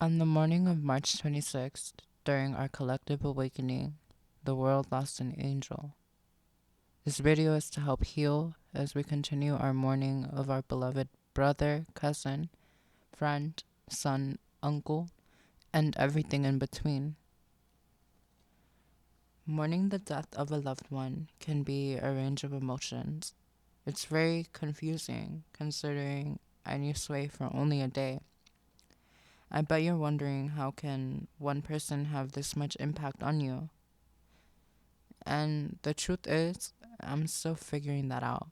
On the morning of March 26th, during our collective awakening, the world lost an angel. This video is to help heal as we continue our mourning of our beloved brother, cousin, friend, son, uncle, and everything in between. Mourning the death of a loved one can be a range of emotions. It's very confusing considering I knew Sway for only a day. I bet you're wondering how can one person have this much impact on you? And the truth is, I'm still figuring that out.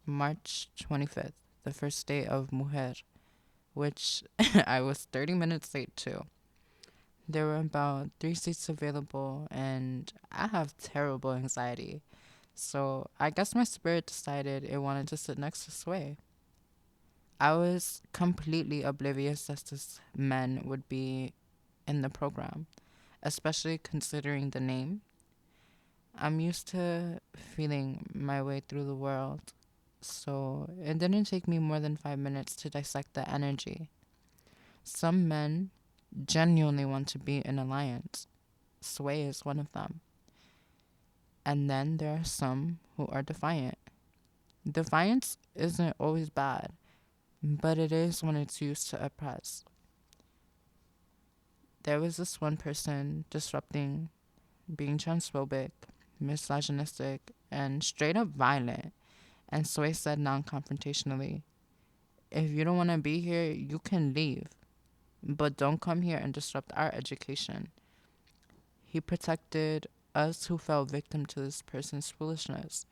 March 25th, the first day of Mujer, which I was 30 minutes late to. There were about 3 seats available, and I have terrible anxiety. So I guess my spirit decided it wanted to sit next to Sway. I was completely oblivious that this man would be in the program, especially considering the name. I'm used to feeling my way through the world, so it didn't take me more than 5 minutes to dissect the energy. Some men genuinely want to be in alliance. Sway is one of them. And then there are some who are defiant. Defiance isn't always bad, but it is when it's used to oppress. There was this one person disrupting, being transphobic, misogynistic, and straight up violent. And Sway said non confrontationally, "If you don't want to be here, you can leave. But don't come here and disrupt our education." He protected us who fell victim to this person's foolishness.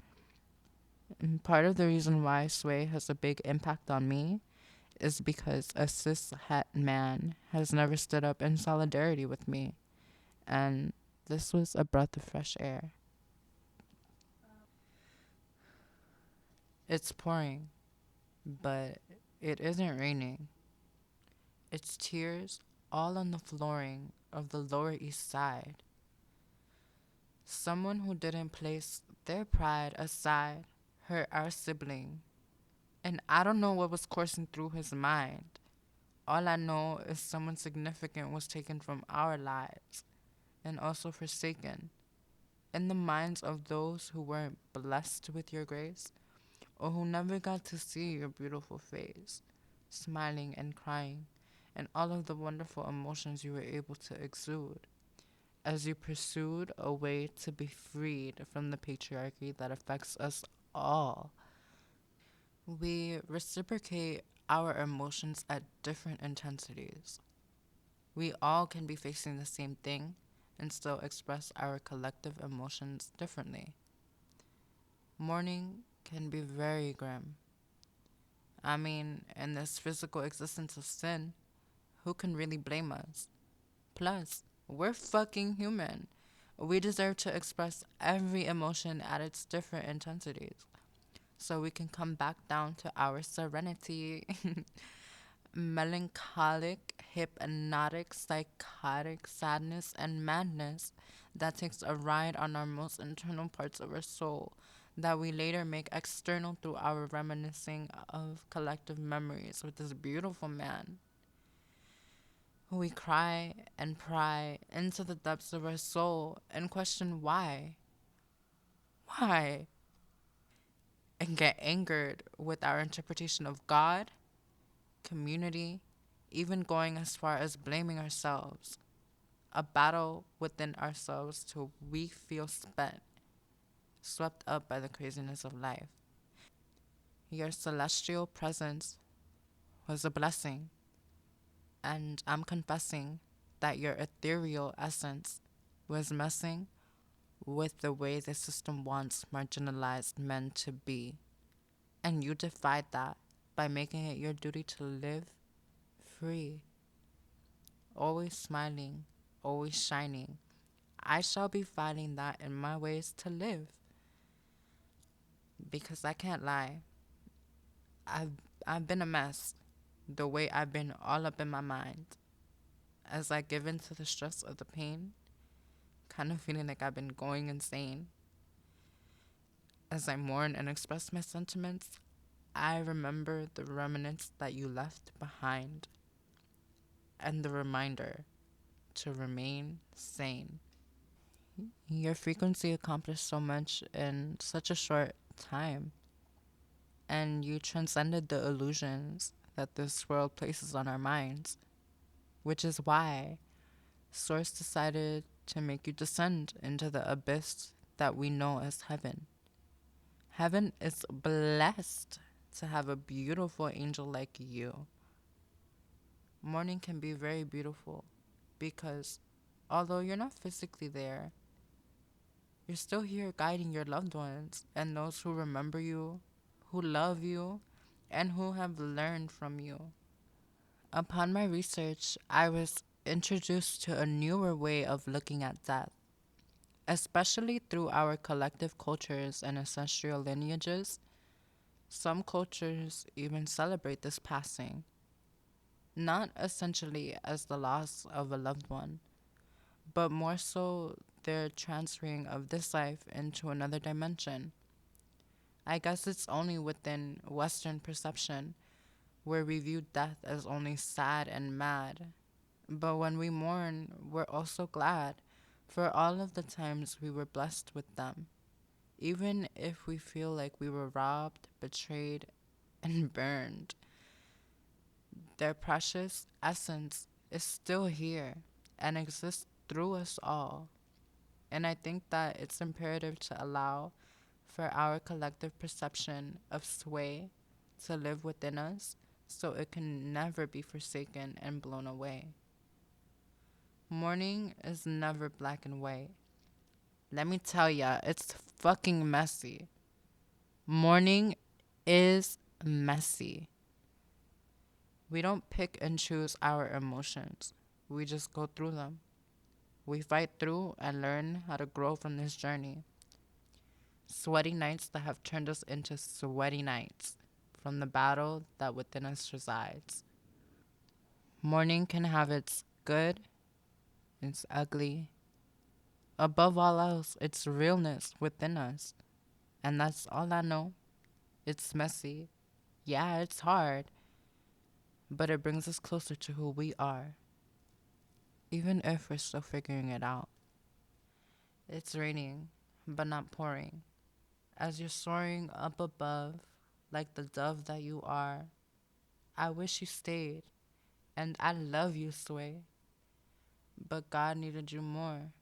And part of the reason why Sway has a big impact on me is because a cis het man has never stood up in solidarity with me. And this was a breath of fresh air. It's pouring, but it isn't raining. It's tears all on the flooring of the Lower East Side. Someone who didn't place their pride aside hurt our sibling. And I don't know what was coursing through his mind. All I know is someone significant was taken from our lives and also forsaken. In the minds of those who weren't blessed with your grace or who never got to see your beautiful face, smiling and crying, and all of the wonderful emotions you were able to exude as you pursued a way to be freed from the patriarchy that affects us all. We reciprocate our emotions at different intensities. We all can be facing the same thing and still express our collective emotions differently. Mourning can be very grim. I mean, in this physical existence of sin, who can really blame us? Plus, we're fucking human. We deserve to express every emotion at its different intensities so we can come back down to our serenity. Melancholic, hypnotic, psychotic sadness and madness that takes a ride on our most internal parts of our soul that we later make external through our reminiscing of collective memories with this beautiful man. We cry and pry into the depths of our soul and question why. Why? And get angered with our interpretation of God, community, even going as far as blaming ourselves. A battle within ourselves till we feel spent, swept up by the craziness of life. Your celestial presence was a blessing, and I'm confessing that your ethereal essence was messing with the way the system wants marginalized men to be. And you defied that by making it your duty to live free, always smiling, always shining. I shall be finding that in my ways to live. Because I can't lie. I've I've been a mess. The way I've been all up in my mind. As I give in to the stress of the pain, kind of feeling like I've been going insane. As I mourn and express my sentiments, I remember the remnants that you left behind. and the reminder to remain sane. Your frequency accomplished so much in such a short time, and you transcended the illusions that this world places on our minds, which is why Source decided to make you descend into the abyss that we know as heaven. Heaven is blessed to have a beautiful angel like you. Morning can be very beautiful because although you're not physically there, you're still here guiding your loved ones and those who remember you, who love you, and who have learned from you. Upon my research, I was introduced to a newer way of looking at death, especially through our collective cultures and ancestral lineages. Some cultures even celebrate this passing, not essentially as the loss of a loved one, but more so their transferring of this life into another dimension. I guess it's only within Western perception where we view death as only sad and mad. But when we mourn, we're also glad for all of the times we were blessed with them. Even if we feel like we were robbed, betrayed, and burned, their precious essence is still here and exists through us all. And I think that it's imperative to allow for our collective perception of sway to live within us so it can never be forsaken and blown away. Mourning is never black and white. Let me tell ya, it's fucking messy. Mourning is messy. We don't pick and choose our emotions. We just go through them. We fight through and learn how to grow from this journey. Sweaty nights that have turned us into sweaty nights from the battle that within us resides. Mourning can have its good, its ugly. Above all else, its realness within us. And that's all I know. It's messy. Yeah, it's hard. But it brings us closer to who we are, even if we're still figuring it out. It's raining, but not pouring. As you're soaring up above, like the dove that you are, I wish you stayed. And I love you, Sway. But God needed you more.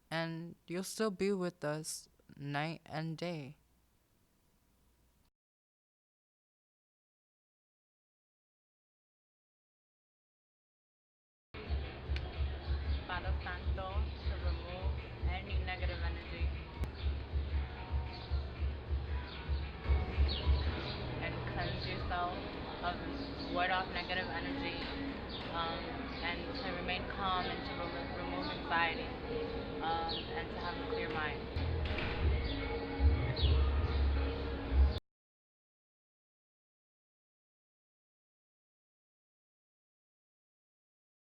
And you'll still be with us night and day. Palo Santo to remove any negative energy and cleanse yourself of ward off negative energy, um, and to remain calm and to remove anxiety.